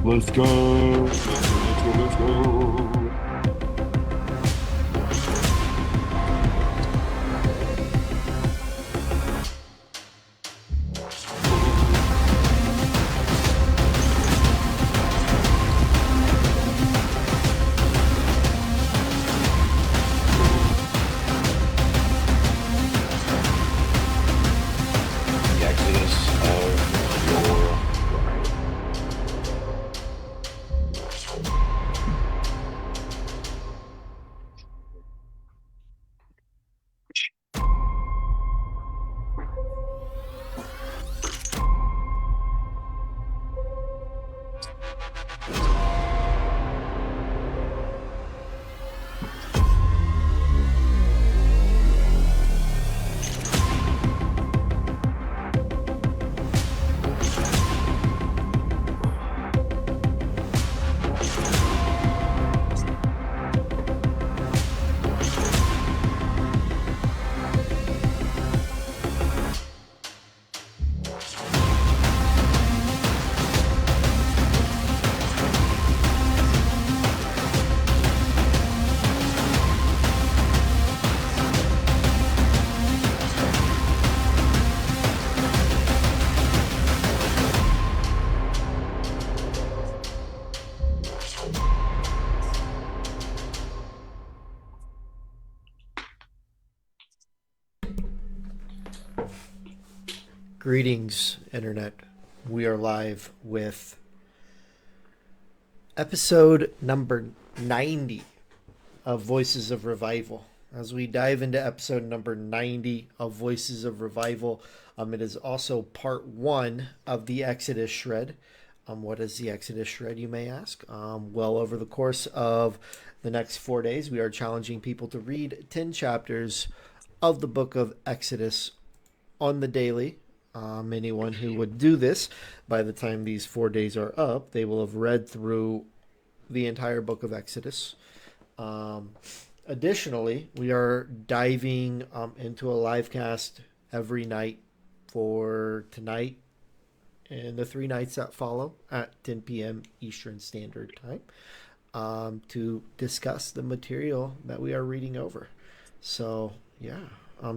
Let's go. Let's go. Let's go. Let's go. The exodus of your Greetings, Internet. We are live with episode number 90 of Voices of Revival. As we dive into episode number 90 of Voices of Revival, it is also part one of the Exodus Shred. What is the Exodus Shred, you may ask? Well, over the course of the next 4 days, we are challenging people to read 10 chapters of the book of Exodus on the daily. Anyone who would do this, by the time these 4 days are up, they will have read through the entire book of Exodus. Additionally, we are diving into a live cast every night for tonight and the 3 nights that follow at 10 p.m. Eastern Standard Time to discuss the material that we are reading over. So, yeah.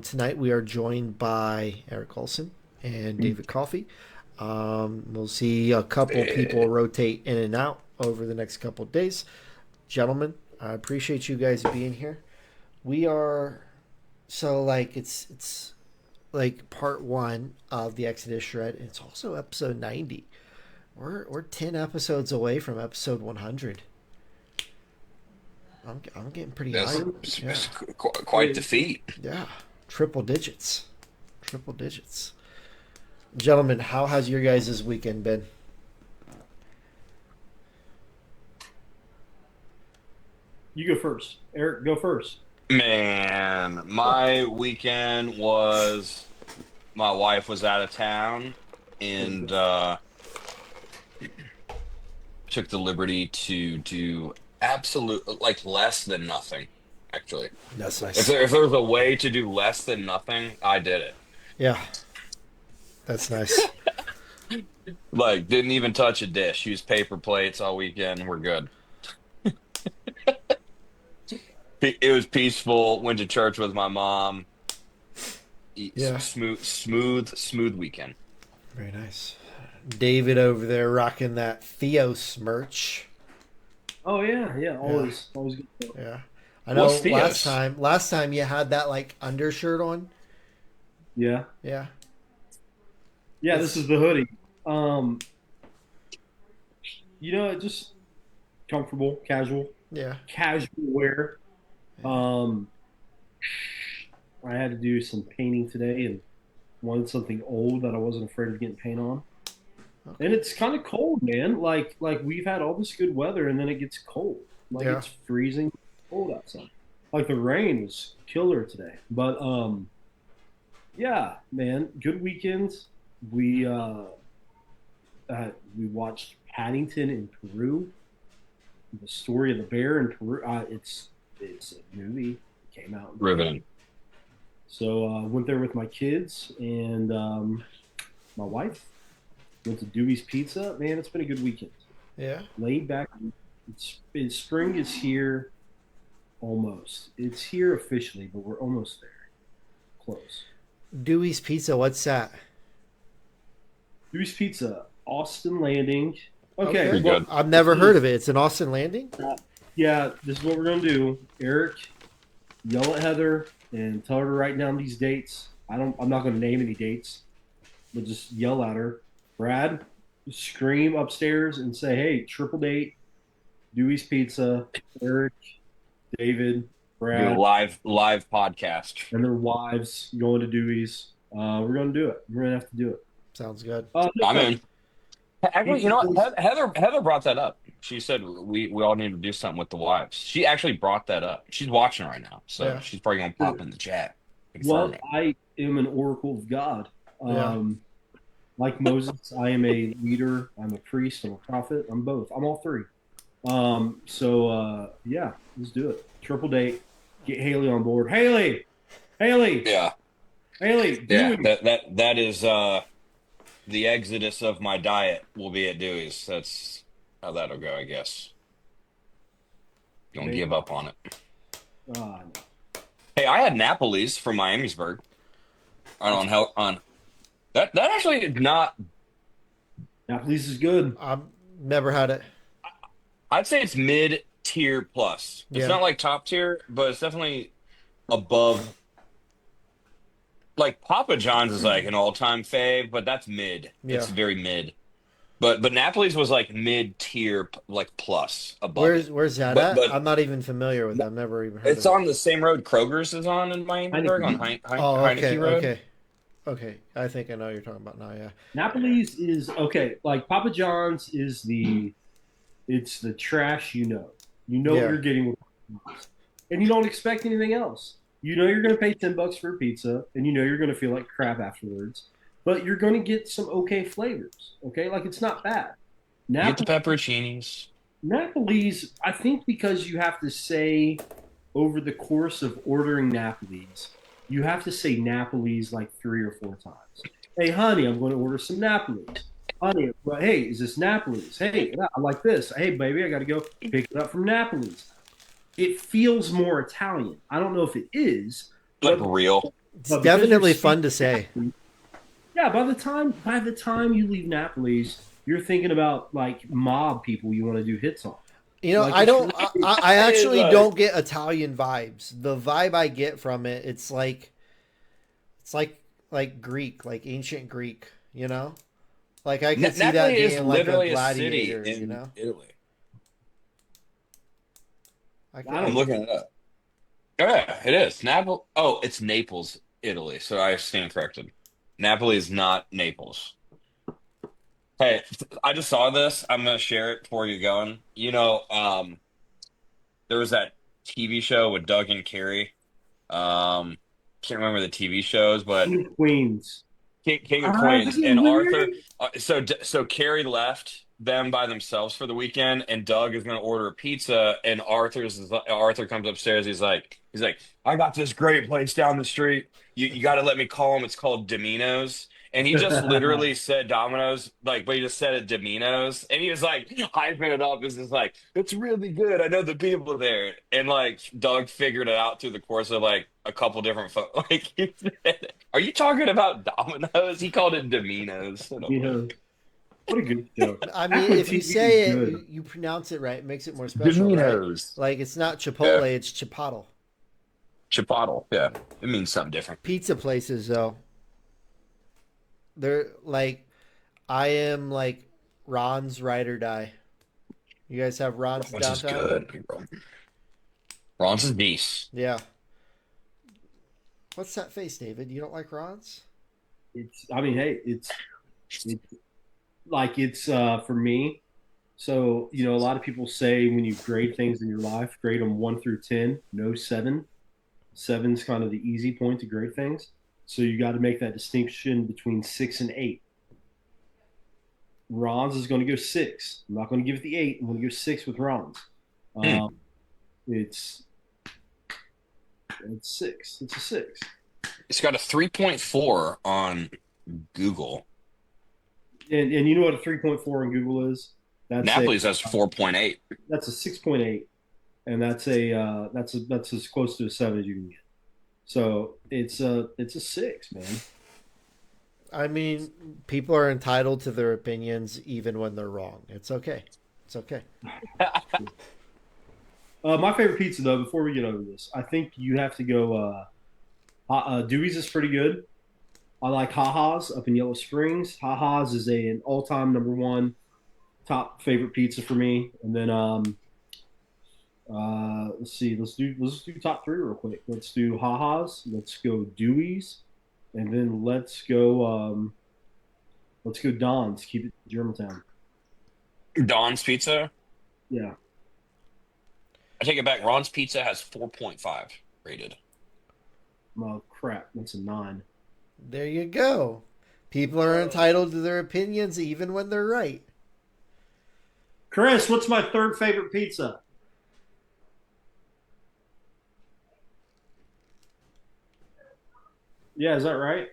Tonight we are joined by Eric Olson and David Coffey. We'll see a couple people rotate in and out over the next couple of days. Gentlemen, I appreciate you guys being here. We are it's like part one of the Exodus Shred. It's also episode 90. We're 10 episodes away from episode 100. I'm getting pretty that's high. Yeah. quite the feat. Yeah. Triple digits. Gentlemen, how has your guys' weekend been? You go first. Eric, go first. Man, my weekend was my wife was out of town and took the liberty to do absolute less than nothing, actually. That's If nice. there was a way to do less than nothing, I did it. Yeah, that's nice. Didn't even touch a dish. Used paper plates all weekend. We're good. It was peaceful. Went to church with my mom. Yeah. Smooth weekend. Very nice. David over there rocking that Theos merch. Oh yeah, always good. Yeah. I know What's Theos? last time you had that undershirt on. Yeah, Yeah. this is the hoodie. Just comfortable, casual Yeah. wear. I had to do some painting today and wanted something old that I wasn't afraid of getting paint on. Okay. And it's kind of cold, man. Like we've had all this good weather and then it gets cold. Yeah. It's freezing cold outside. Like the rain was killer today. But yeah, man, good weekends. We watched Paddington in Peru. The story of the bear in Peru. It's a movie. It came out. Riveting. So went there with my kids and my wife. Went to Dewey's Pizza. Man, it's been a good weekend. Yeah. laid back. Spring is here almost. It's here officially, but we're almost there. Close. Dewey's Pizza. What's that? Dewey's Pizza, Austin Landing. Okay, Okay. Pretty well, good. I've never heard of it. It's in Austin Landing. yeah, this is what we're gonna do. Eric, yell at Heather and tell her to write down these dates. I'm not gonna name any dates, but just yell at her. Brad, scream upstairs and say, "Hey, triple date, Dewey's Pizza, Eric, David, Do a Brad, live podcast. and their wives going to Dewey's. We're gonna do it. We're gonna have to do it. Sounds good. I'm No, in. Actually, you know what? Heather brought that up. She said we all need to do something with the wives. She actually brought that up. She's watching right now, so Yeah. she's probably gonna pop in the chat. well, Confirm it. I am an oracle of God. Yeah. Like Moses, I am a leader. I'm a priest. I'm a prophet. I'm both. I'm all three. Yeah, let's do it. Triple date. Get Haley on board. Haley, Haley, Yeah, Haley. yeah. Dewey. That is the exodus of my diet will be at Dewey's. That's how that'll go, I guess. Don't give up on it. No. Hey, I had Napoli's from Miamisburg. On that actually is not. Napoli's is good. I've never had it. I'd say it's mid tier plus. It's Yeah. not like top tier, but it's definitely above. Like Papa John's is like an all time fave, but that's mid. It's Yeah. very mid. But Napoli's was like mid tier, like plus above Where's it. Where's that But at? but I'm not even familiar with it. I've never even heard it's of it. on the same road Kroger's is on in Miamisburg on Oh, Heineke okay, Road. okay, okay. I think I know what you're talking about now. Yeah. Napoli's is okay. Like Papa John's is it's the trash. You know what Yeah. you're getting with Papa John's. And you don't expect anything else. You know you're going to pay $10 for a pizza, and you know you're going to feel like crap afterwards. But you're going to get some okay flavors. Okay, like it's not bad. You get the Napoli, pepperoncinis. Napoli's, I think, because you have to say over the course of ordering Napoli's, you have to say Napoli's like 3 or 4 times. Hey, honey, I'm going to order some Napoli's. Honey, well, hey, is this Napoli's? Hey, yeah, I like this. Hey, baby, I got to go pick it up from Napoli's. It feels more Italian. I don't know if it is, Like but, real. It's but because definitely you're fun to say. yeah, by the time you leave Napoli's, you're thinking about like mob people you want to do hits on. You know, Like, I don't. I actually It's, don't get Italian vibes. The vibe I get from it, it's like Greek, like ancient Greek. You know, like I could see that Napoli is being like a literally a city gladiator. in You know, Italy. I could- don't I'm looking it up. Oh, yeah, it is. Naples. Oh, it's Naples, Italy. So I stand corrected. Napoli is not Naples. Hey, I just saw this. I'm gonna share it before you going. There was that TV show with Doug and Carrie. Can't remember the TV shows, but Queens. King of Queens and Arthur. So Carrie left them by themselves for the weekend, and Doug is going to order a pizza. And Arthur comes upstairs. He's like, I got this great place down the street. You got to let me call him. It's called Domino's. And he just literally said Domino's, like, but he just said it Domino's, and he was like hyping it up. It's just like, it's really good. I know the people there, and like Doug figured it out through the course of like a couple different like he said, "Are you talking about Domino's?" He called it Domino's. I don't You know. know, what a good joke. I Back mean, when if you TV say was it, good. you pronounce it right. It makes it more special, right? Domino's. Like it's not Chipotle, Yeah. it's Chipotle. Chipotle. Yeah, it means something different. Pizza places, though, they're like, I am like Ron's ride or die. You guys have Ron's Ron's is downtown? good. Ron's is decent. Yeah. What's that face, David? You don't like Ron's? I mean, hey, it's like for me. So a lot of people say when you grade things in your life, grade them 1 through 10, no 7. 7's kind of the easy point to grade things. So you got to make that distinction between 6 and 8. Ron's is going to go 6. I'm not going to give it the 8. I'm going to go 6 with Ron's. It's 6. It's a 6. It's got a 3.4 on Google. And you know what a 3.4 on Google is? That's a Napoli's has 4.8. that's a 6.8, and that's as close to a 7 as you can get. So it's a 6, man. I mean, people are entitled to their opinions even when they're wrong. It's okay. It's okay. My favorite pizza though, before we get over this, I think you have to go. Dewey's is pretty good. I like Haha's up in Yellow Springs. Haha's is an all-time number one top favorite pizza for me. And then let's see, let's do top three real quick. Let's do Haha's. Let's go Dewey's, and then let's go Don's. Keep it Germantown. Don's Pizza. Yeah. I take it back. Ron's Pizza has 4.5 rated. Oh crap, that's a 9. There you go. People are entitled to their opinions even when they're right. Chris, what's my third favorite pizza? Yeah, is that right?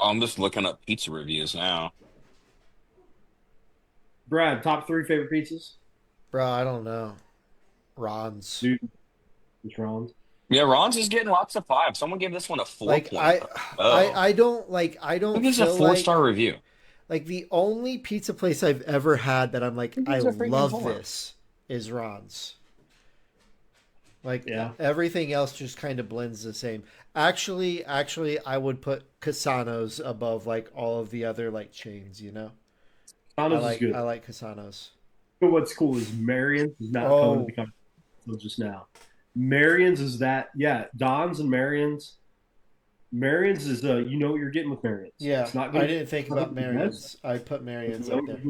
I'm just looking up pizza reviews now. Brad, top three favorite pizzas? Bro, I don't know. Ron's. Dude, it's Ron's. Yeah, Ron's is getting lots of 5. Someone gave this one a 4. Like I don't This is a feel 4-star review. like the only pizza place I've ever had that I'm like, I These are freaking love 4. this is Ron's. Like Yeah. everything else just kind of blends the same. Actually, I would put Casano's above like all of the other like chains, you know? Don's is good. I like Casano's. But what's cool is Marion's is not coming to become just now. Marion's is that, yeah, Don's and Marion's. Marion's is you know what you're getting with Marion's. Yeah, it's not I didn't think about Marion's. I put Marion's up there.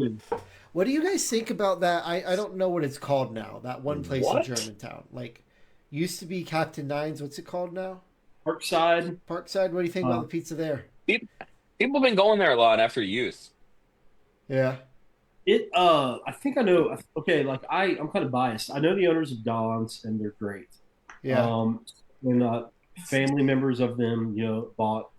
What do you guys think about that? I don't know what it's called now. That one place in Germantown, like, used to be Captain Nine's. What's it called now? Parkside. Parkside. What do you think about the pizza there? People have been going there a lot after youth. Yeah. I think I know. Okay, like I'm kind of biased. I know the owners of Don's, and they're great. Yeah. And family members of them, bought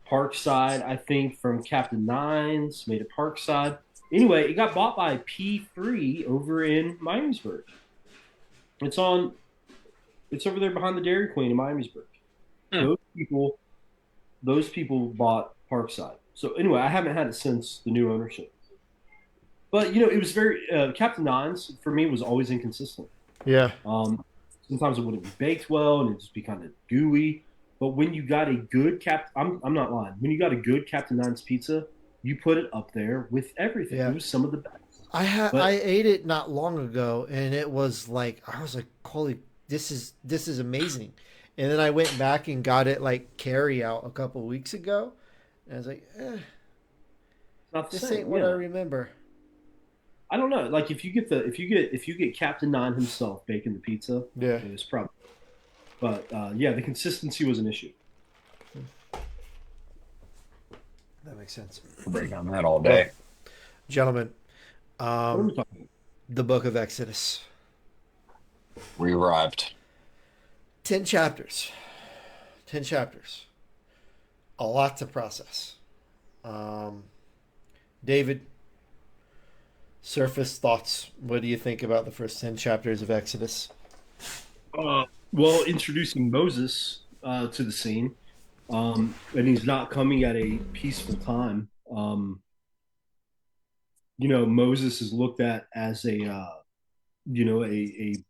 Parkside. I think from Captain Nine's, made it Parkside. Anyway, it got bought by P3 over in Miamisburg. It's over there behind the Dairy Queen in Miamisburg. Those people bought Parkside. So anyway, I haven't had it since the new ownership. But it was very Captain Nine's for me was always inconsistent. Yeah. Sometimes it wouldn't be baked well and it'd just be kind of gooey. But when you got a good I'm not lying. When you got a good Captain Nine's pizza, you put it up there with everything. Yeah. It was some of the best. I ate it not long ago, and it was like I was like, holy, this is amazing. And then I went back and got it like carry out a couple weeks ago, and I was like, this ain't what I remember. I don't know. Like if you get Captain Nine himself baking the pizza, yeah, it was probably. But the consistency was an issue. That makes sense. We'll break on that all day, gentlemen. What are we talking about? The Book of Exodus. We arrived. 10 chapters. 10 chapters. A lot to process. David, surface thoughts. What do you think about the first 10 chapters of Exodus? Well, introducing Moses to the scene, and he's not coming at a peaceful time. Moses is looked at as a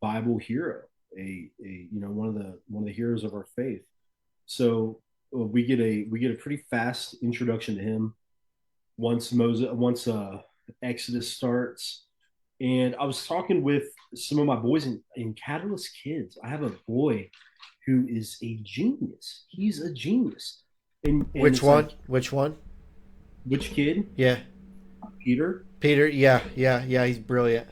Bible hero, one of the heroes of our faith. So we get a pretty fast introduction to him once Exodus starts. And I was talking with some of my boys in Catalyst Kids. I have a boy who is a genius. He's a genius. And which one? Which one? Which kid? Yeah. Peter. Peter, yeah. He's brilliant.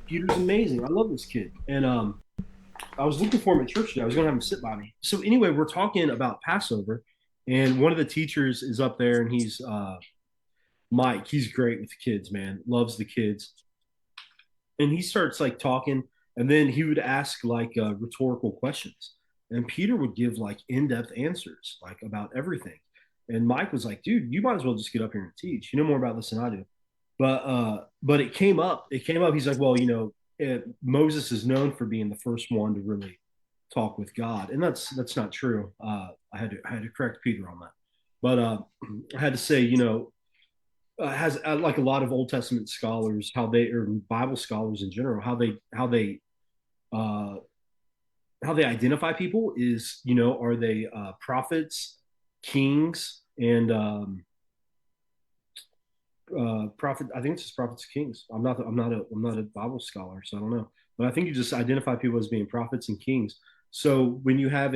Peter's amazing. I love this kid. And I was looking for him at church today. I was going to have him sit by me. So anyway, we're talking about Passover, and one of the teachers is up there, and he's Mike. He's great with the kids, man. Loves the kids. And he starts like talking, and then he would ask like rhetorical questions, and Peter would give like in-depth answers like about everything. And Mike was like, "Dude, you might as well just get up here and teach. You know more about this than I do." But it came up. It came up. He's like, well, Moses is known for being the first one to really talk with God, and that's not true. I had to correct Peter on that, but I had to say, has like a lot of Old Testament scholars, how they or Bible scholars in general, uh, how they identify people is, are they prophets, kings, and prophet. I think it's just prophets and kings. I'm not a Bible scholar, so I don't know. But I think you just identify people as being prophets and kings. So when you have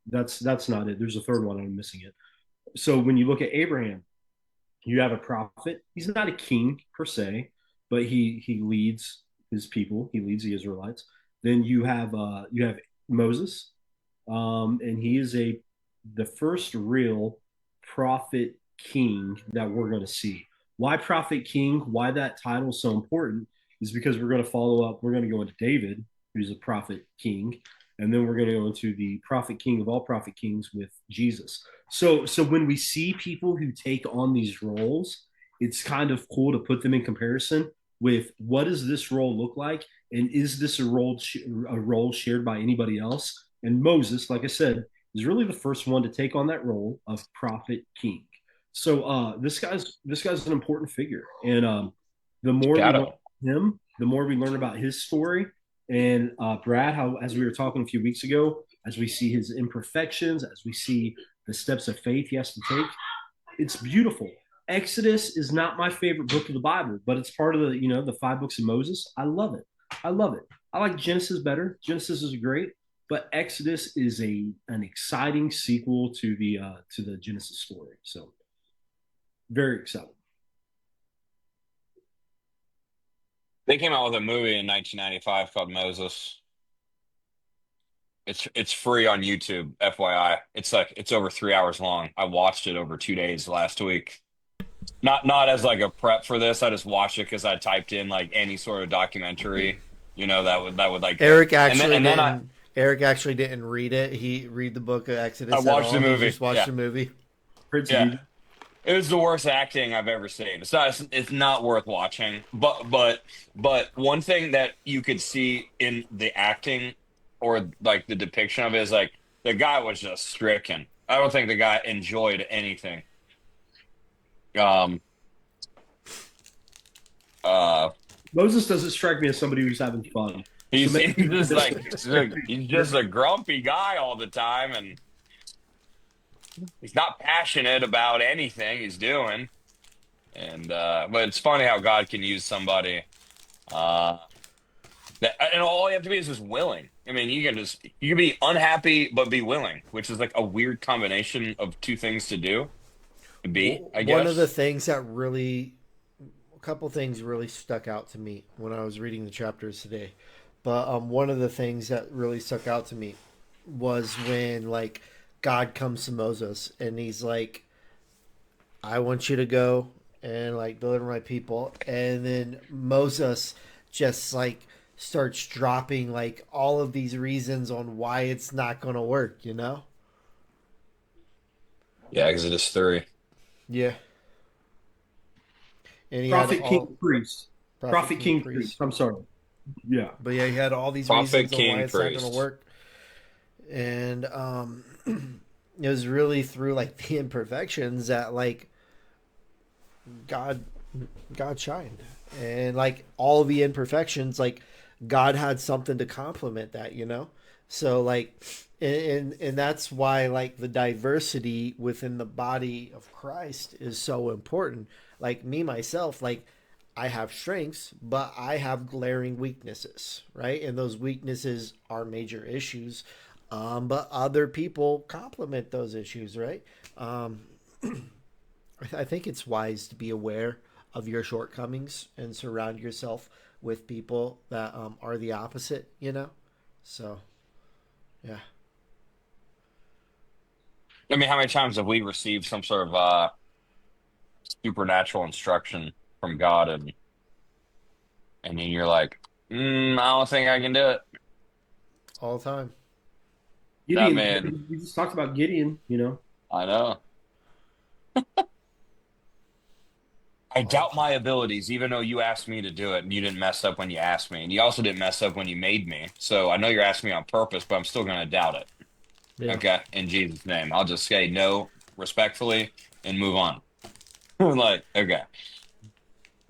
that's not it. There's a third one. I'm missing it. So when you look at Abraham, you have a prophet. He's not a king per se, but he leads his people. He leads the Israelites. Then you have Moses, and he is the first real prophet king that we're going to see. Why prophet king? Why that title is so important is because we're going to follow up. We're going to go into David, who's a prophet king, and then we're going to go into the prophet king of all prophet kings with Jesus. So when we see people who take on these roles, it's kind of cool to put them in comparison with what does this role look like, and is this a role shared by anybody else? And Moses, like I said, is really the first one to take on that role of prophet king. So this guy's an important figure, and the more we learn Shadow. about him, the more we learn about his story. And Brad, how as we were talking a few weeks ago, as we see his imperfections, as we see the steps of faith he has to take, it's beautiful. Exodus is not my favorite book of the Bible, but it's part of the five books of Moses. I love it. I love it. I like Genesis better. Genesis is great, but Exodus is an exciting sequel to the Genesis story. So very excited. They came out with a movie in 1995 called Moses. It's free on YouTube, FYI. It's over 3 hours long. I watched it over 2 days last week. Not as like a prep for this. I just watched it because I typed in like any sort of documentary, that would like. Eric and then actually and then I didn't. Eric actually didn't read it. He read the book of I Exodus at watched the all. He movie. just watched Yeah, the movie. Pretty yeah. easy. It was the worst acting I've ever seen. It's not worth watching. But one thing that you could see in the acting or like the depiction of it is like the guy was just stricken. I don't think the guy enjoyed anything. Um uh Moses doesn't strike me as somebody who's having fun. So he's maybe he's just like he's just a grumpy guy all the time, and he's not passionate about anything he's doing. And but it's funny how God can use somebody uh and all you have to be is just willing. I mean, you can be unhappy but be willing, which is like a weird combination of two things to do. To be, I One of the guess. things that really, a couple things really stuck out to me when I was reading the chapters today. But one of the things that really stuck out to me was when like God comes to Moses and he's like, "I want you to go and like deliver my people," and then Moses just like starts dropping like all of these reasons on why it's not going to work. You know? Yeah, Exodus 3. Yeah. And he had prophet, king, all priest, prophet, prophet, king, king, priest. priest. I'm sorry. Yeah, But yeah, he had all these Prophet, reasons on why king, it's not going to priest. work, and it was really through like the imperfections that like God, God shined, and like all the imperfections, like God had something to complement that, you know. So like, and that's why like the diversity within the body of Christ is so important. Like me myself, like I have strengths, but I have glaring weaknesses, right? And those weaknesses are major issues. But other people complement those issues, right? Um, I think it's wise to be aware of your shortcomings and surround yourself with people that are the opposite, you know? So, yeah. I mean, how many times have we received some sort of supernatural instruction from God, and then you're like, I don't think I can do it. All the time. I Gideon. mean, We just talked about Gideon. I know. I all the doubt my time. abilities, even though you asked me to do it and you didn't mess up when you asked me. And you also didn't mess up when you made me. So I know you're asking me on purpose, but I'm still going to doubt it. Yeah. Okay. In Jesus' name. I'll just say no respectfully and move on. Like, okay.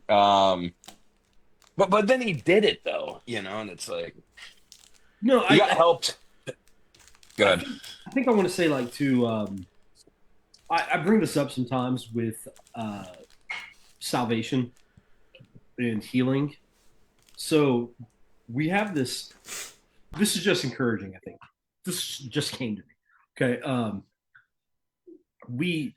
Um, but then he did it though, and it's like No, he got helped. I Good. think I think I want to say like to I bring this up sometimes with uh, salvation and healing. So we have this. This is just encouraging. I think this just came to me. Okay, we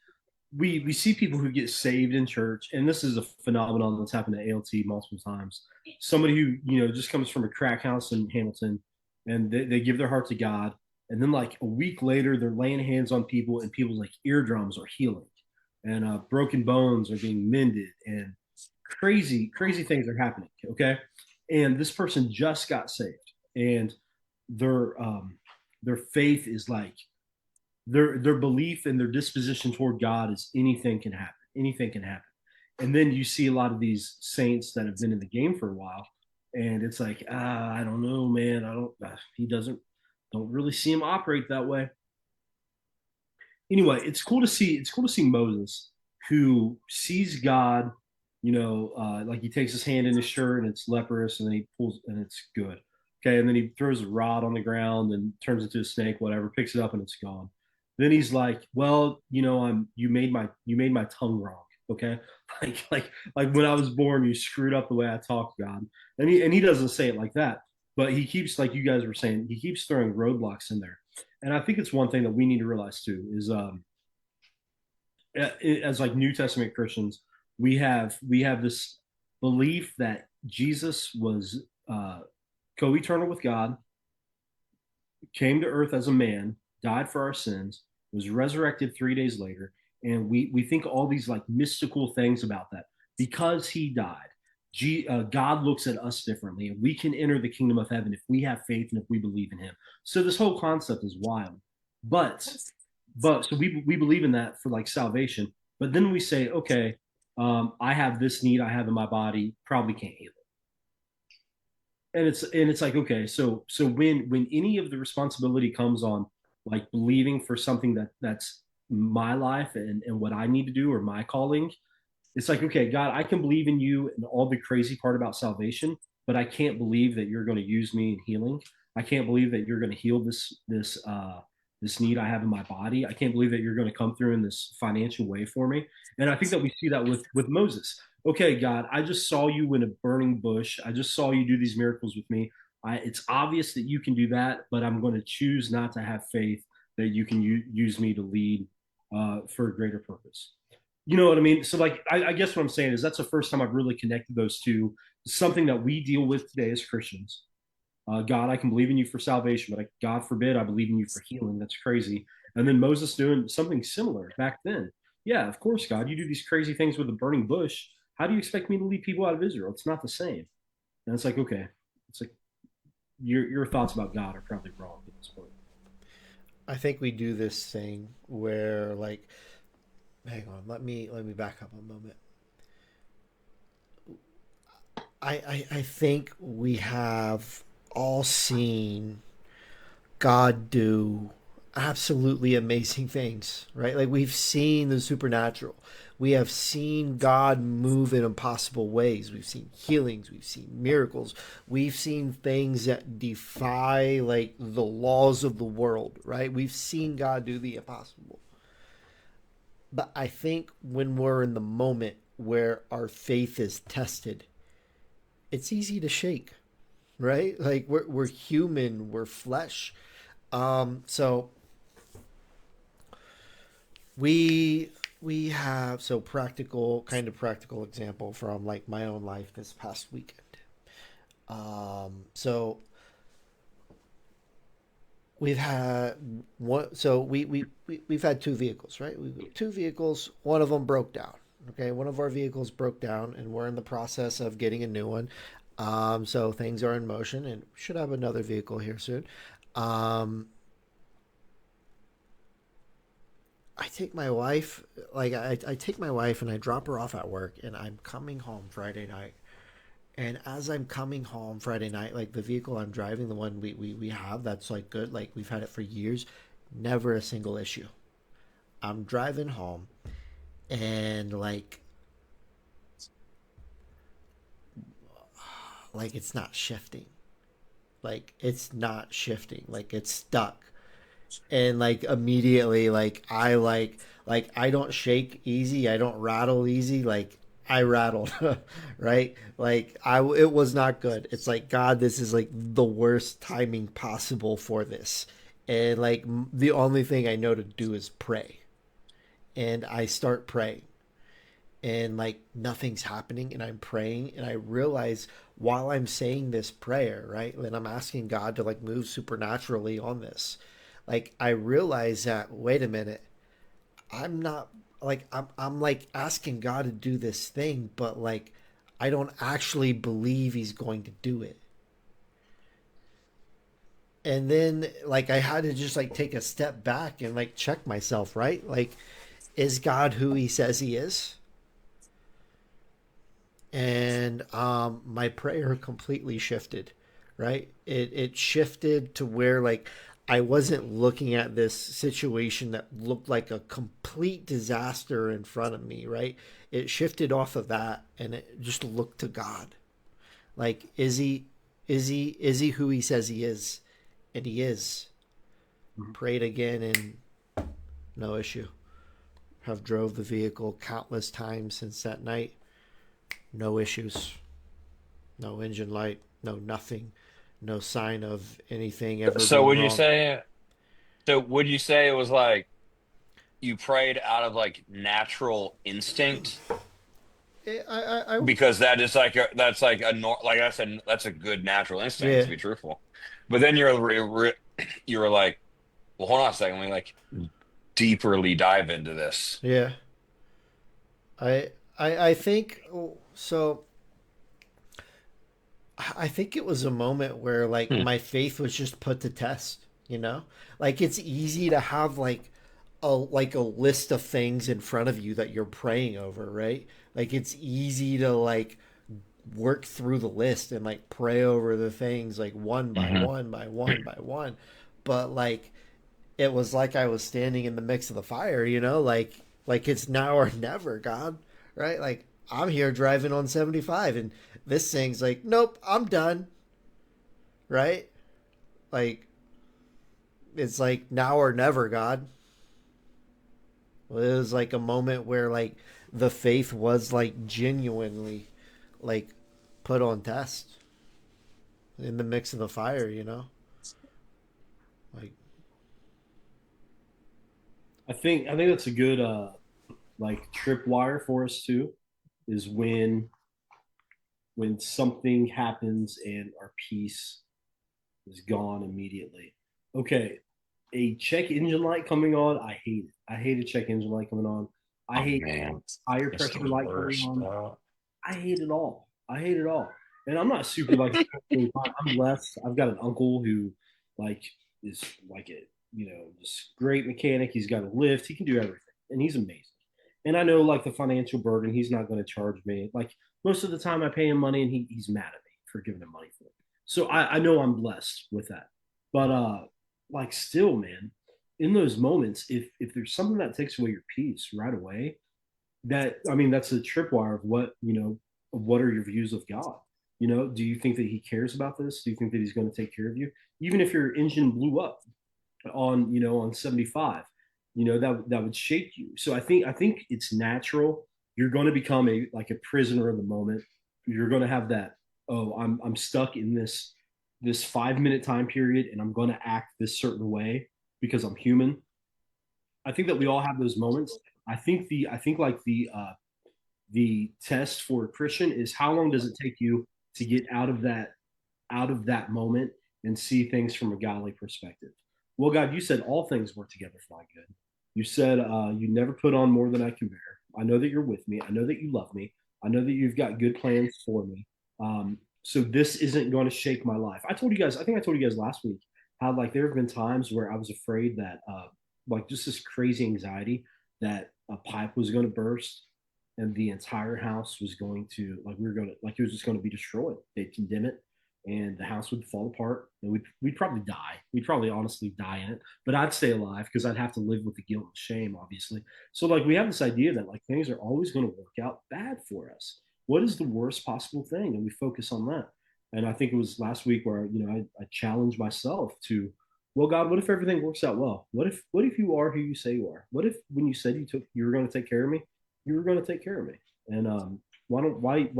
we see people who get saved in church, and this is a phenomenon that's happened at ALT multiple times. Somebody who just comes from a crack house in Hamilton, and they give their heart to God, and then like a week later, they're laying hands on people, and people's like eardrums are healing, and broken bones are being mended, and crazy things are happening. Okay, and this person just got saved, and their their faith is like their belief and their disposition toward God is anything can happen. Anything can happen. And then you see a lot of these saints that have been in the game for a while, and it's like, I don't know, man. I don't. He doesn't. Don't really see him operate that way. Anyway, it's cool to see. It's cool to see Moses, who sees God. Like he takes his hand in his shirt and it's leprous, and then he pulls and it's good. Okay, and then he throws a rod on the ground and turns into a snake, whatever, picks it up and it's gone. Then he's like, well, you made my tongue wrong. Okay, like when I was born, you screwed up the way I talk, God. And he doesn't say it like that, but he keeps, like you guys were saying, he keeps throwing roadblocks in there. And I think it's one thing that we need to realize too is as like New Testament Christians, we have this belief that Jesus was co-eternal with God, came to earth as a man, died for our sins, was resurrected 3 days later, and we think all these like mystical things about that because he died. God looks at us differently, and we can enter the kingdom of heaven if we have faith and if we believe in Him. So this whole concept is wild, but so we believe in that for like salvation. But then we say, okay, I have this need I have in my body, probably can't heal and it's like okay so when any of the responsibility comes on like believing for something that's my life and what I need to do or my calling, it's like okay God, I can believe in you and all the crazy part about salvation, but I can't believe that you're going to use me in healing. I can't believe that you're going to heal this need I have in my body. I can't believe that you're going to come through in this financial way for me. And I think that we see that with Moses. Okay, God, I just saw you in a burning bush. I just saw you do these miracles with me. It's obvious that you can do that, but I'm going to choose not to have faith that you can use me to lead for a greater purpose. You know what I mean? So, like, I guess what I'm saying is that's the first time I've really connected those two. Something that we deal with today as Christians. God, I can believe in you for salvation, but God forbid I believe in you for healing. That's crazy. And then Moses doing something similar back then. Yeah, of course, God, you do these crazy things with a burning bush. How do you expect me to lead people out of Israel? It's not the same. And it's like, okay, it's like your thoughts about God are probably wrong at this point. I think we do this thing where like, hang on, let me back up a moment. I think we have all seen God do absolutely amazing things, right? Like we've seen the supernatural. We have seen God move in impossible ways. We've seen healings, we've seen miracles, we've seen things that defy like the laws of the world, right? We've seen God do the impossible. But I think when we're in the moment where our faith is tested, it's easy to shake, right? Like we're human, we're flesh. So we have so practical example from like my own life this past weekend. So we've had one. So we've had two vehicles, right? We've two vehicles. One of them broke down. Okay, one of our vehicles broke down, and we're in the process of getting a new one. So things are in motion, and should have another vehicle here soon. Um, I take my wife, like I take my wife and I drop her off at work, and I'm coming home Friday night. And as I'm coming home Friday night, like the vehicle I'm driving, the one we have that's like good, like we've had it for years, never a single issue. I'm driving home and like it's not shifting. Like it's not shifting. Like it's stuck. And like immediately like I don't shake easy, I don't rattle easy, like I rattled. Right, like it was not good. It's like, God, this is like the worst timing possible for this. And like the only thing I know to do is pray, and I start praying, and like nothing's happening, and I'm praying, and I realize while I'm saying this prayer, right, and I'm asking God to like move supernaturally on this, like I realize that, wait a minute, I'm not, like I'm like asking God to do this thing, but like I don't actually believe he's going to do it. And then like I had to just like take a step back and like check myself, right? Like, is God who he says he is? And my prayer completely shifted, right? It shifted to where like I wasn't looking at this situation that looked like a complete disaster in front of me, right? It shifted off of that, and it just looked to God. Like, is he who he says he is? And he is. Prayed again, and no issue. Have drove the vehicle countless times since that night. No issues. No engine light. No nothing. No sign of anything ever So being would you wrong. say? So would you say it was like you prayed out of like natural instinct? I Because that is like that's like like I said, that's a good natural instinct yeah, to be truthful. But then you were like, well, hold on a second, let me like deeperly dive into this. yeah. I think so. I think it was a moment where like Hmm. my faith was just put to test, you know? Like it's easy to have like a list of things in front of you that you're praying over, right? Like it's easy to like work through the list and like pray over the things like one by Hmm. one by one by one. But like it was like I was standing in the mix of the fire, you know? Like it's now or never, God, right? Like I'm here driving on 75, and this thing's like, nope, I'm done, right? Like it's like now or never, God. Well, it was like a moment where like the faith was like genuinely like put on test in the mix of the fire, you know? Like, I think that's a good like tripwire for us too, is when something happens and our peace is gone immediately. Okay, a check engine light coming on, I hate it. I hate a check engine light coming on. I Oh hate man, tire it's the pressure light coming worst. on. I hate it all. I hate it all. And I'm not super like I'm blessed. I've got an uncle who like is like a just great mechanic. He's got a lift. He can do everything, and he's amazing. And I know like the financial burden, he's not going to charge me. Like most of the time, I pay him money, and he's mad at me for giving him money for it. So I know I'm blessed with that. But like still, man, in those moments, if there's something that takes away your peace right away, that I mean that's a tripwire of what are your views of God? Do you think that he cares about this? Do you think that he's going to take care of you? Even if your engine blew up on 75, that would shake you. So I think it's natural. You're going to become a prisoner of the moment. You're going to have that, oh, I'm stuck in this 5 minute time period, and I'm going to act this certain way because I'm human. I think that we all have those moments. I think like the test for a Christian is how long does it take you to get out of that moment and see things from a godly perspective. Well, God, you said all things work together for my good. You said you never put on more than I can bear. I know that you're with me. I know that you love me. I know that you've got good plans for me. So this isn't going to shake my life. I told you guys. I think I told you guys last week how like there have been times where I was afraid that like just this crazy anxiety that a pipe was going to burst and the entire house was going to like we were going to like it was just going to be destroyed. They'd condemn it, and the house would fall apart, and we'd probably die. We'd probably honestly die in it, but I'd stay alive because I'd have to live with the guilt and shame, obviously. So like we have this idea that like things are always going to work out bad for us. What is the worst possible thing, and we focus on that. And I think it was last week where I challenged myself to, well, God, what if everything works out well? What if you are who you say you are? What if when you said you were going to take care of me, you were going to take care of me? And why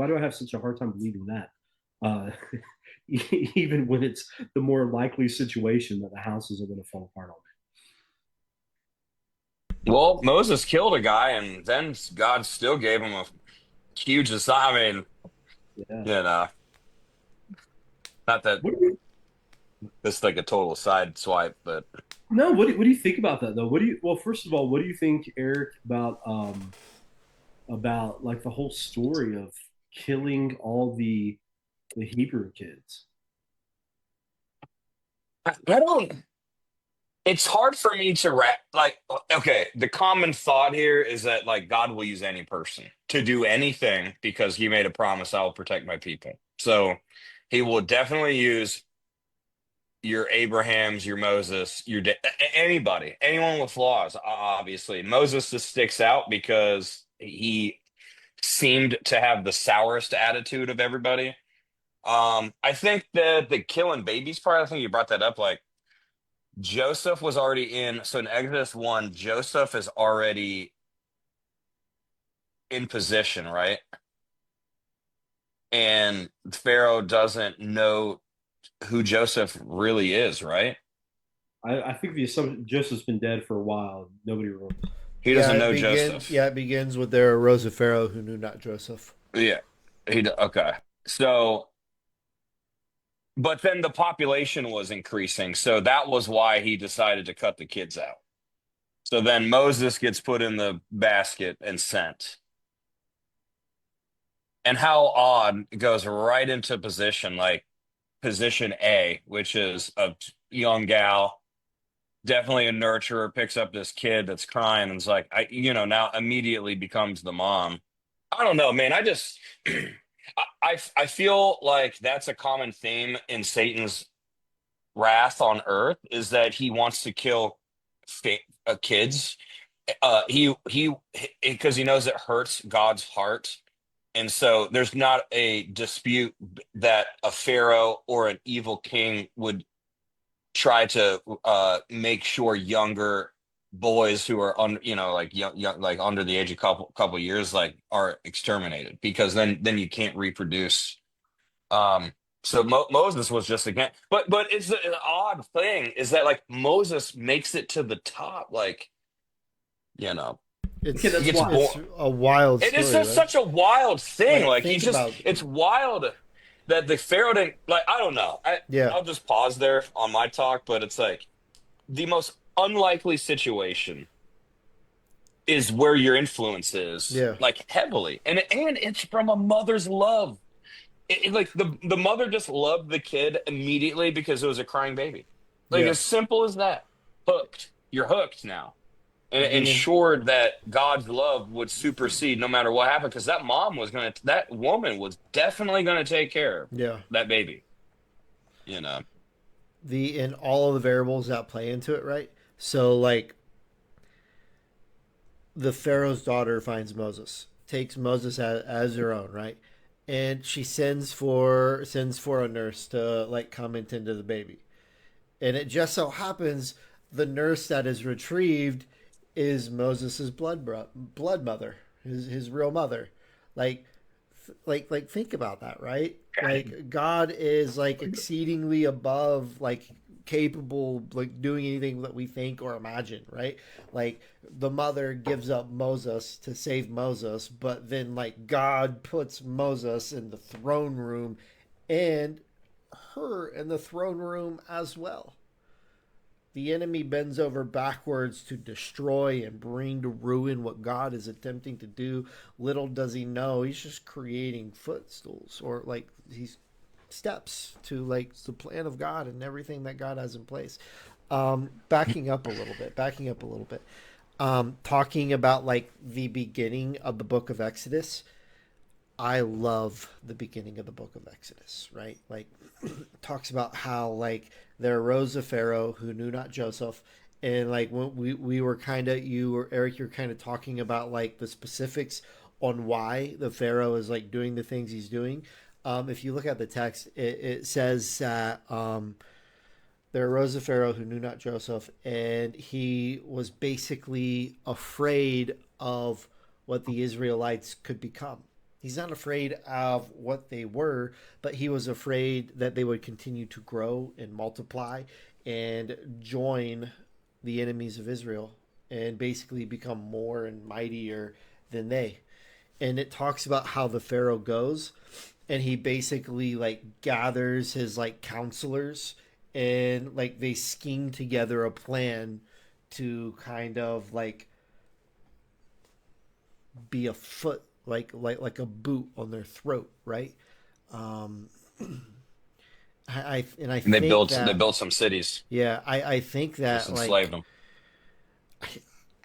do I have such a hard time believing that? Uh, even when it's the more likely situation that the houses are going to fall apart on Well, Moses killed a guy, and then God still gave him a huge assignment. I mean, me. Yeah. you know, not that What do you, this is like a total side swipe, but no, what do you think about that though? Well, first of all, what do you think, Eric, about like the whole story of killing all the Hebrew kids? I don't. It's hard for me to wrap. Like, okay, the common thought here is that like God will use any person to do anything because He made a promise, I will protect my people. So He will definitely use your Abrahams, your Moses, anybody, anyone with flaws. Obviously, Moses just sticks out because he seemed to have the sourest attitude of everybody. I think that the killing babies part, I think you brought that up. Like Joseph was already in, so in Exodus 1, Joseph is already in position, right? And Pharaoh doesn't know who Joseph really is, right? I think the assumption Joseph's been dead for a while. Nobody remembers. He doesn't know Joseph. It begins with there arose a Pharaoh who knew not Joseph. Yeah. Okay. So, but then the population was increasing, so that was why he decided to cut the kids out. So then Moses gets put in the basket and sent. And how odd it goes right into position, like position A, which is a young gal, definitely a nurturer, picks up this kid that's crying and is like, now immediately becomes the mom. I don't know, man. I just, I feel like that's a common theme in Satan's wrath on earth is that he wants to kill kids. He because he knows it hurts God's heart, and so there's not a dispute that a pharaoh or an evil king would try to make sure younger boys who are like young, like under the age of couple years like are exterminated because then you can't reproduce. So Moses was just again, but it's an odd thing is that like Moses makes it to the top, like you know Okay, It's that's he gets why. it's born. a wild It is story, just right? such a wild thing. Like Like he think just about it's wild that the Pharaoh didn't like. I don't know. yeah, I'll just pause there on my talk, but it's like the most unlikely situation is where your influence is yeah, like heavily, and it's from a mother's love. Like the mother just loved the kid immediately because it was a crying baby. Like yeah. as simple as that. Hooked. You're hooked now. And The ensured that God's love would supersede no matter what happened because that woman was definitely gonna take care of yeah. that baby. You know. The in all of the variables that play into it, right? So like the Pharaoh's daughter finds Moses, takes Moses as her own, right? And she sends for a nurse to like come and tend to the baby. And it just so happens the nurse that is retrieved is Moses's blood mother, his real mother. Like like think about that, right? Like God is like exceedingly above like capable like doing anything that we think or imagine, right? Like the mother gives up Moses to save Moses, but then like God puts Moses in the throne room and her in the throne room as well. The enemy bends over backwards to destroy and bring to ruin what God is attempting to do. Little does he know, he's just creating footstools or he's steps to like the plan of God and everything that God has in place. Backing up a little bit, talking about like the beginning of the book of Exodus. I love the beginning of the book of Exodus, right? Like, talks about how, like, there arose a Pharaoh who knew not Joseph. And, like, when we were kind of, you or Eric, you're kind of talking about, like, the specifics on why the Pharaoh is, like, doing the things he's doing. If you look at the text, it says that there arose a Pharaoh who knew not Joseph, and he was basically afraid of what the Israelites could become. He's not afraid of what they were, but he was afraid that they would continue to grow and multiply and join the enemies of Israel and basically become more and mightier than they. And it talks about how the Pharaoh goes and he basically like gathers his like counselors and like they scheme together a plan to kind of like be a foot like a boot on their throat, right? Um, I And think they that built some cities, yeah, I think just that enslaved like them.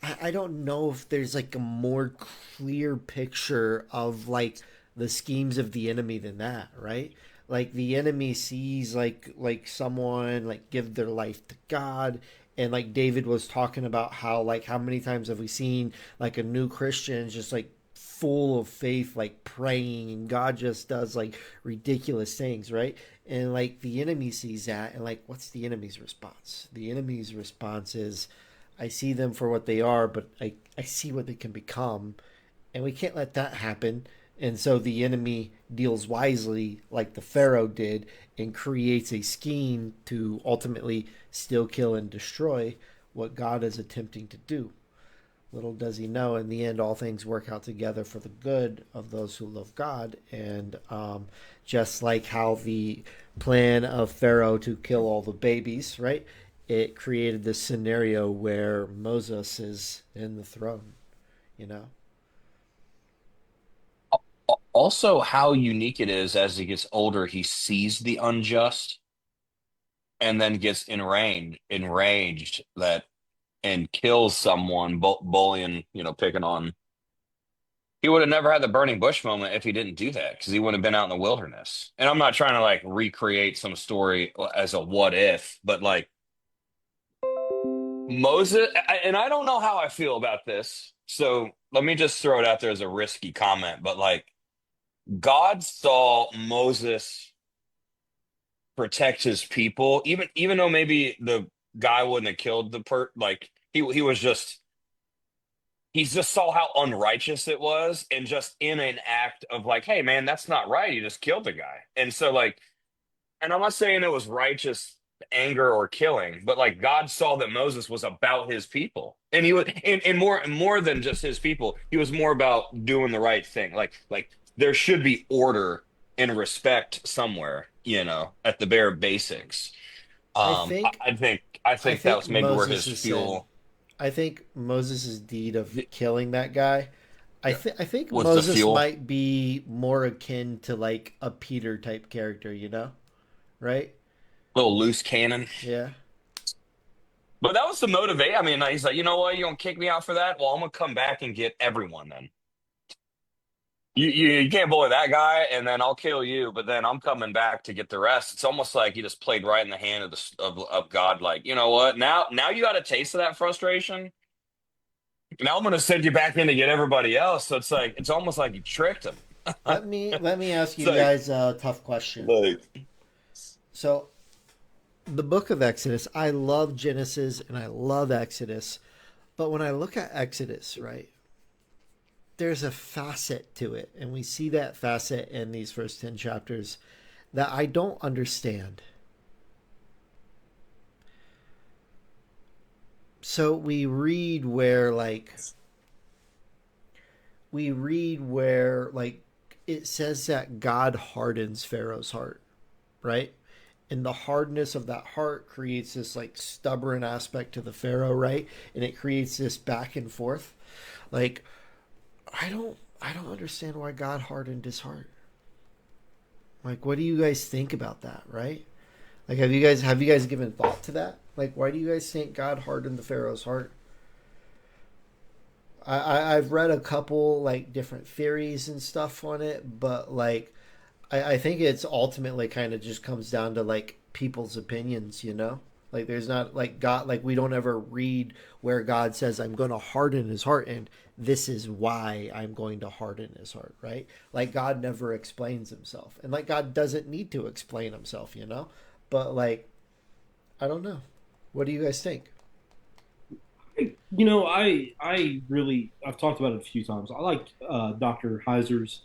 I don't know if there's like a more clear picture of like the schemes of the enemy than that, right? Like the enemy sees like someone like give their life to God, and like David was talking about how like how many times have we seen like a new Christian just like full of faith like praying and God just does like ridiculous things, right? And like the enemy sees that and like what's the enemy's response? The enemy's response is I see them for what they are, but I see what they can become. And we can't let that happen. And so the enemy deals wisely, like the Pharaoh did, and creates a scheme to ultimately still kill and destroy what God is attempting to do. Little does he know, in the end, all things work out together for the good of those who love God. And just like how the plan of Pharaoh to kill all the babies, right? It created this scenario where Moses is in the throne, you know? Also, how unique it is as he gets older, he sees the unjust and then gets enraged that and kills someone, bullying, picking on. He would have never had the burning bush moment if he didn't do that because he would have been out in the wilderness. And I'm not trying to like recreate some story as a what if, but like Moses, and I don't know how I feel about this. So let me just throw it out there as a risky comment, but like God saw Moses protect his people, even though maybe the guy wouldn't have killed like he was just he just saw how unrighteous it was, and just in an act of like, hey man, that's not right. He just killed the guy, and so like, and I'm not saying it was righteous anger or killing, but like God saw that Moses was about his people, and he was, and more than just his people, he was more about doing the right thing. Like there should be order and respect somewhere, at the bare basics. I Um, I, think I I think that think was maybe where his Moses' sin. fuel I think Moses' deed of killing that guy. I think was the Moses fuel. might be more akin to like a Peter type character, you know? Right? Little loose cannon. Yeah. But that was the motivate. I mean, he's like, you know what? You gonna kick me out for that? Well, I'm gonna come back and get everyone then. You can't bully that guy, and then I'll kill you. But then I'm coming back to get the rest. It's almost like he just played right in the hand of of God. Like, you know what? Now you got a taste of that frustration. Now I'm gonna send you back in to get everybody else. So it's almost like you tricked him. Let me ask It's you guys a tough question. like So the book of Exodus, I love Genesis and I love Exodus, but when I look at Exodus, right, there's a facet to it, and we see that facet in these first 10 chapters that I don't understand. So we read where it says that God hardens Pharaoh's heart, right? And the hardness of that heart creates this like stubborn aspect to the Pharaoh, right? And it creates this back and forth. Like I don't understand why God hardened his heart. Like what do you guys think about that, right? Like, have you guys given thought to that? Like, why do you guys think God hardened the Pharaoh's heart? I've read a couple like different theories and stuff on it, but like I think it's ultimately kind of just comes down to like people's opinions, you know? Like there's not like God, like we don't ever read where God says, I'm going to harden his heart and this is why I'm going to harden his heart, right? Like God never explains himself. And like God doesn't need to explain himself, you know? But like, I don't know. What do you guys think? I really I've talked about it a few times. I like Dr. Heiser's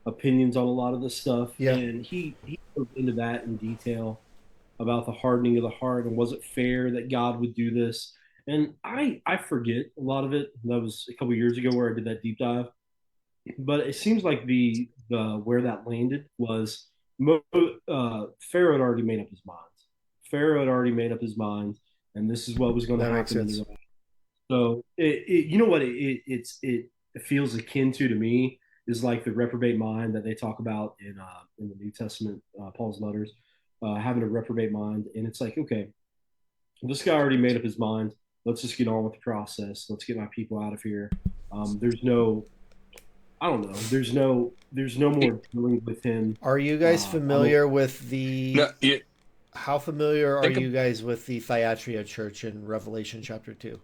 opinions on a lot of this stuff, Yeah, and he goes into that in detail about the hardening of the heart and was it fair that God would do this. And I forget a lot of it. That was a couple years ago where I did that deep dive, but it seems like the where that landed was Pharaoh had already made up his mind. Pharaoh had already made up his mind, and this is what was going to that makes happen sense. anyway. So you know what it feels akin to me is like the reprobate mind that they talk about in the New Testament, Paul's letters, having a reprobate mind, and it's like, okay, this guy already made up his mind. Let's just get on with the process. Let's get my people out of here. There's no, I don't know. There's no more dealing with him. Are you guys I don't. familiar with No, the you how familiar are think you guys with the Thyatira church in Revelation chapter 2?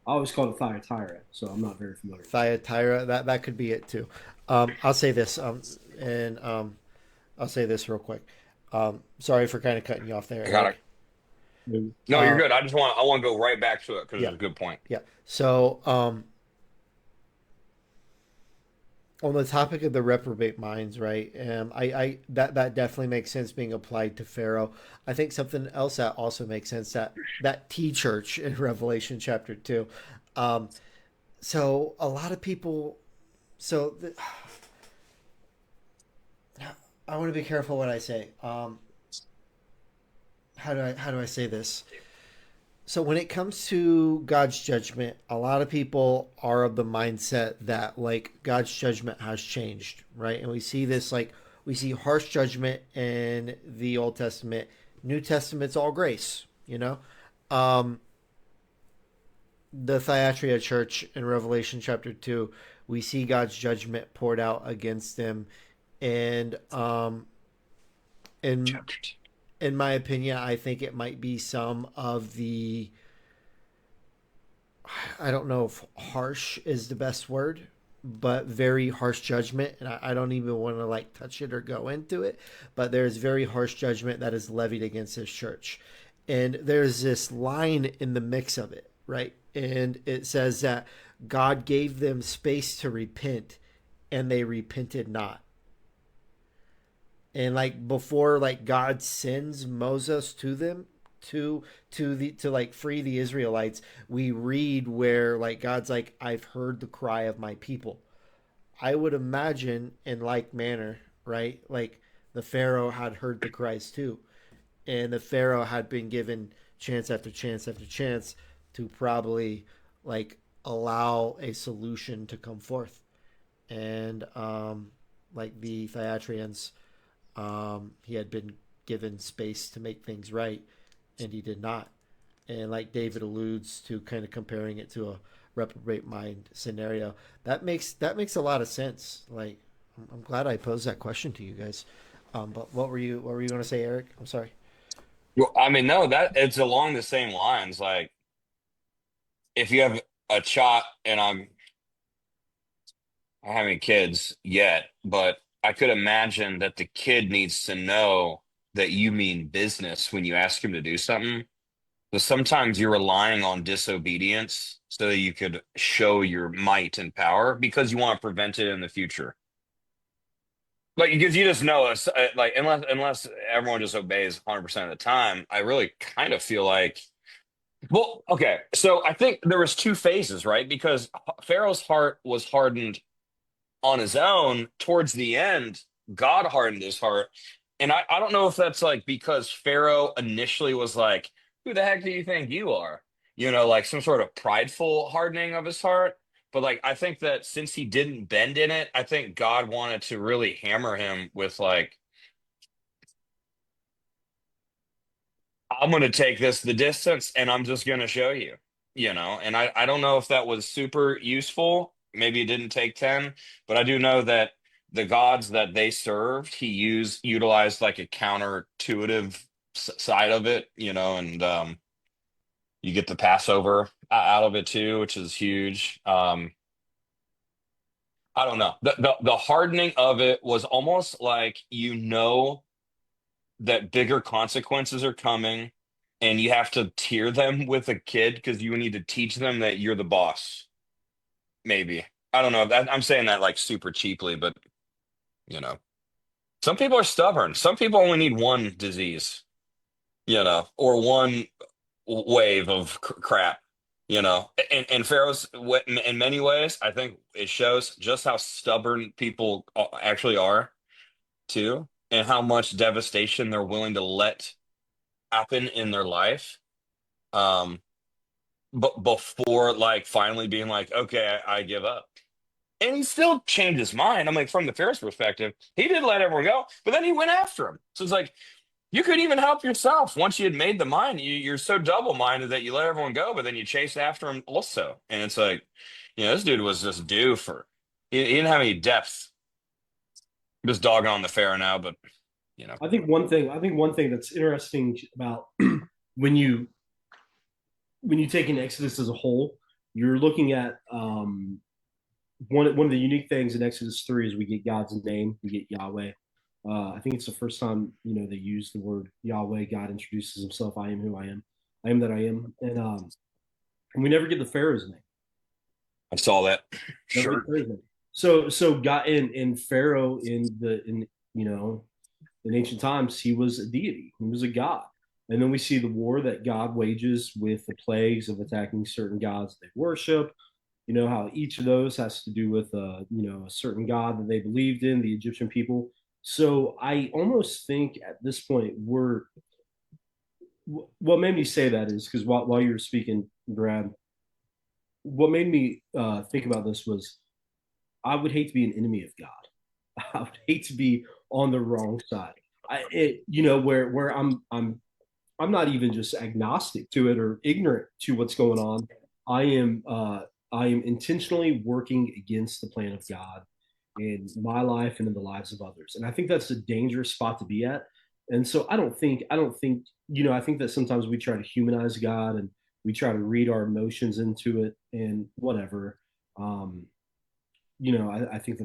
I always call it Thyatira, so I'm not very familiar with Thyatira, that could be it too. I'll say this, and I'll say this real quick. Sorry for kind of cutting you off there, gotta. Eric. No, you're Uh, good. I want to go right back to it because yeah, it's a good point. yeah. So, on the topic of the reprobate minds, right? I that definitely makes sense being applied to Pharaoh. I think something else that also makes sense that T church in Revelation chapter 2. Um, so a lot of people. So the, I want to be careful what I say. How do I say this? So when it comes to God's judgment, a lot of people are of the mindset that like God's judgment has changed, right? And we see this like we see harsh judgment in the Old Testament. New Testament's all grace, you know. Um, the Thyatira church in Revelation chapter 2, we see God's judgment poured out against them, and in Chapter two. in my opinion, I think it might be some of the, I don't know if harsh is the best word, but very harsh judgment. And I don't even want to like touch it or go into it, but there's very harsh judgment that is levied against his church. And there's this line in the mix of it, right? And it says that God gave them space to repent and they repented not. And like before like God sends Moses to them to like free the Israelites, we read where like God's like, I've heard the cry of my people. I would imagine in like manner, right? Like the Pharaoh had heard the cries too. And the Pharaoh had been given chance after chance after chance to probably like allow a solution to come forth. And like the Thyatirians, he had been given space to make things right, and he did not. And like David alludes to, kind of comparing it to a reprobate mind scenario, that makes a lot of sense. Like, I'm glad I posed that question to you guys. But what were you going to say, Eric? I'm sorry. Well, I mean, no, that it's along the same lines. Like, if you have a child, and I don't have any kids yet, but I could imagine that the kid needs to know that you mean business when you ask him to do something. So sometimes you're relying on disobedience so that you could show your might and power because you want to prevent it in the future. Like, because you just know, like, unless everyone just obeys 100% of the time, I really kind of feel like, well, okay. So I think there was two phases, right? Because Pharaoh's heart was hardened on his own. Towards the end, God hardened his heart. And I don't know if that's like because Pharaoh initially was like, who the heck do you think you are? Like some sort of prideful hardening of his heart. But like, I think that since he didn't bend in it, I think God wanted to really hammer him with like, I'm going to take this the distance and I'm just going to show you, and I don't know if that was super useful. Maybe it didn't take 10, but I do know that the gods that they served, he utilized like a counterintuitive side of it, and you get the Passover out of it too, which is huge. I don't know. The hardening of it was almost like that bigger consequences are coming, and you have to tier them with a kid because you need to teach them that you're the boss. Maybe. I don't know. I'm saying that like super cheaply, but you know, some people are stubborn. Some people only need one disease, or one wave of crap. And Pharaoh's in many ways, I think it shows just how stubborn people actually are too, and how much devastation they're willing to let happen in their life. But before like finally being like, okay, I give up. And he still changed his mind. I'm like, from the Pharaoh's perspective, he did let everyone go, but then he went after him. So it's like, you could even help yourself once you had made the mind. You're so double-minded that you let everyone go, but then you chase after him also. And it's like, this dude was just due for. He didn't have any depth. I'm just dogging on the Pharaoh now, but I think one thing. I think one thing that's interesting about when you take in Exodus as a whole, you're looking at one of the unique things in Exodus 3 is we get God's name, we get Yahweh. I think it's the first time they use the word Yahweh. God introduces himself. I am who I am that I am, and we never get the Pharaoh's name. I saw that. Sure. So God in Pharaoh in ancient times he was a deity. He was a god. And then we see the war that God wages with the plagues of attacking certain gods they worship. How each of those has to do with a certain god that they believed in, the Egyptian people. So I almost think at this point what made me say that is because while you were speaking, Brad, what made me think about this was I would hate to be an enemy of God. I would hate to be on the wrong side. Where I'm not even just agnostic to it or ignorant to what's going on. I am intentionally working against the plan of God in my life and in the lives of others. And I think that's a dangerous spot to be at. And so I think that sometimes we try to humanize God and we try to read our emotions into it and whatever. Um, I think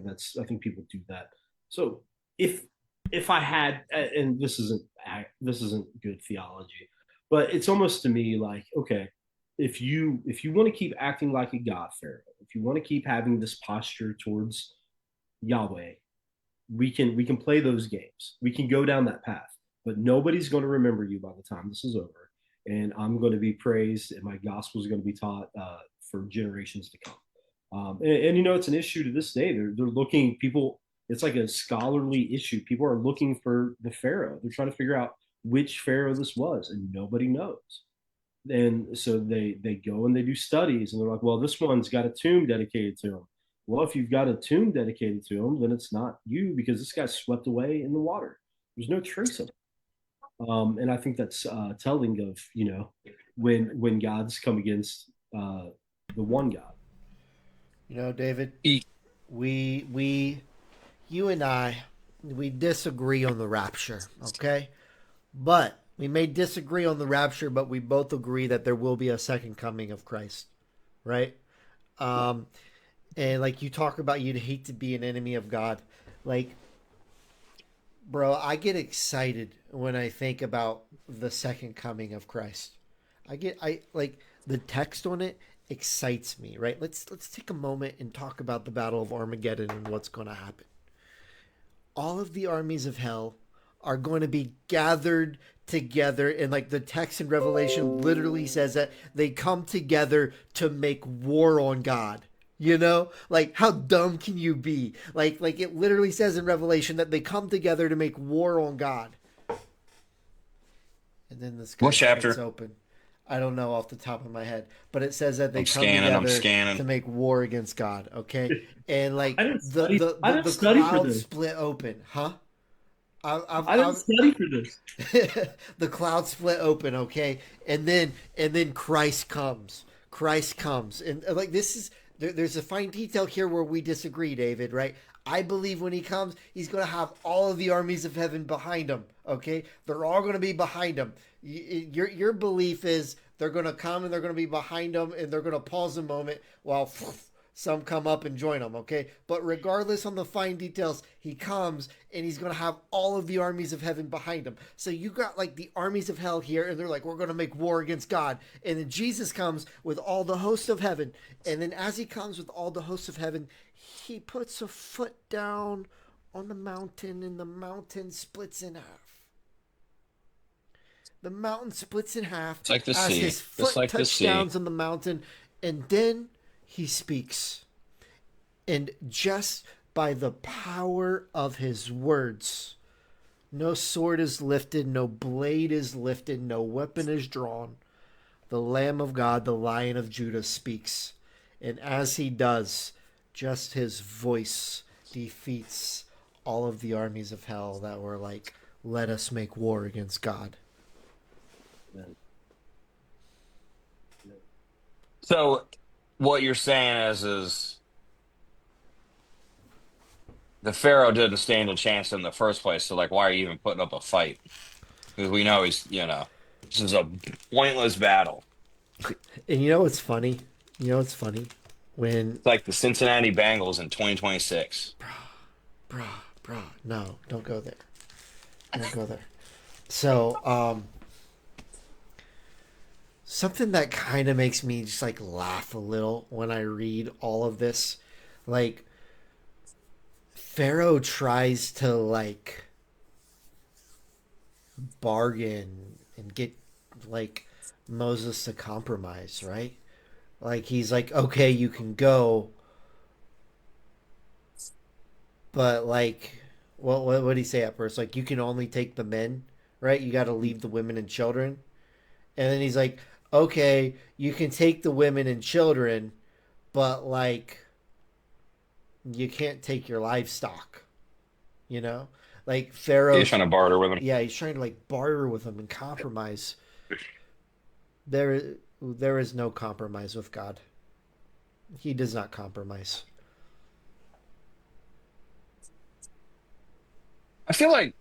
people do that. So if I had, and this isn't good theology, but it's almost to me like, okay, if you want to keep acting like a god pharaoh, if you want to keep having this posture towards Yahweh, we can play those games. We can go down that path, but nobody's going to remember you by the time this is over. And I'm going to be praised, and my gospel is going to be taught for generations to come. And it's an issue to this day. They're looking people. It's like a scholarly issue. People are looking for the pharaoh. They're trying to figure out which pharaoh this was, and nobody knows. And so they go and they do studies, and they're like, well, this one's got a tomb dedicated to him. Well, if you've got a tomb dedicated to him, then it's not you because this got swept away in the water. There's no trace of it. And I think that's telling of when God's come against the one God. David, we you and I, we disagree on the rapture, okay? But we may disagree on the rapture, but we both agree that there will be a second coming of Christ, right? And like you talk about, you'd hate to be an enemy of God. Like, bro, I get excited when I think about the second coming of Christ. I like the text on it excites me, right? Let's take a moment and talk about the Battle of Armageddon and what's going to happen. All of the armies of hell are going to be gathered together, and like the text in Revelation literally says that they come together to make war on God. Like how dumb can you be? Like it literally says in Revelation that they come together to make war on God. And then the sky splits open. I don't know off the top of my head, but it says that they come together to make war against God. Okay, and like the clouds split open, huh? I didn't study for this. The cloud split open, okay, and then Christ comes. Christ comes, and like this is there's a fine detail here where we disagree, David. Right? I believe when he comes, he's going to have all of the armies of heaven behind him. Okay, they're all going to be behind him. Your belief is they're going to come and they're going to be behind him, and they're going to pause a moment while some come up and join him, okay? But regardless on the fine details, he comes and he's going to have all of the armies of heaven behind him. So you got like the armies of hell here, and they're like, we're going to make war against God. And then Jesus comes with all the hosts of heaven. And then as he comes with all the hosts of heaven, he puts a foot down on the mountain, and the mountain splits in half. The mountain splits in half. It's like the as sea. his foot Just like the sea. touchdowns on the mountain. And then he speaks. And just by the power of his words, no sword is lifted, no blade is lifted, no weapon is drawn. The Lamb of God, the Lion of Judah, speaks. And as he does, just his voice defeats all of the armies of hell that were like, let us make war against God. So what you're saying is the Pharaoh didn't stand a chance in the first place. So like, why are you even putting up a fight? Because we know he's, this is a pointless battle. And you know what's funny? When It's like the Cincinnati Bengals in 2026. Bruh, no, don't go there. Don't go there. So, something that kind of makes me just like laugh a little when I read all of this, like Pharaoh tries to like bargain and get like Moses to compromise, right? Like he's like, okay, you can go, but like, what did he say at first? Like, you can only take the men, right? You got to leave the women and children. And then he's like, okay, you can take the women and children, but like, you can't take your livestock, Like Pharaoh. He's trying to barter with him. Yeah, he's trying to like barter with him and compromise. There is no compromise with God. He does not compromise. I feel like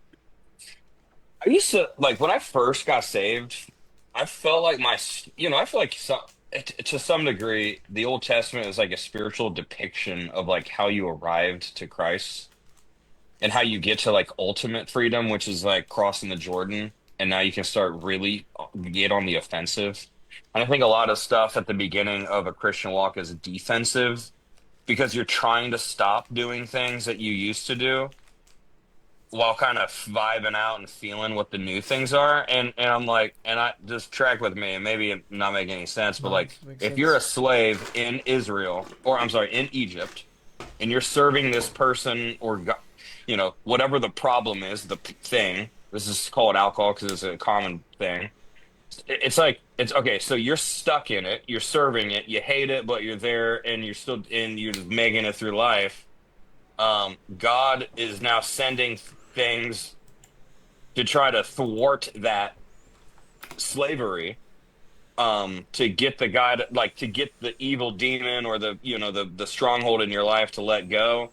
I used to like when I first got saved, I felt like I feel like to some degree, the Old Testament is like a spiritual depiction of like how you arrived to Christ and how you get to like ultimate freedom, which is like crossing the Jordan. And now you can start really get on the offensive. And I think a lot of stuff at the beginning of a Christian walk is defensive because you're trying to stop doing things that you used to do while kind of vibing out and feeling what the new things are. And I'm like, and I just track with me, and maybe I'm not making any sense, but like if you're a slave in Israel, or I'm sorry, in Egypt, and you're serving this person or, whatever the problem is, the thing, this is called alcohol because it's a common thing. It's like, it's okay. So you're stuck in it. You're serving it. You hate it, but you're there and you're still you're just making it through life. God is now sending things to try to thwart that slavery, to get the guy to get the evil demon or the stronghold in your life to let go.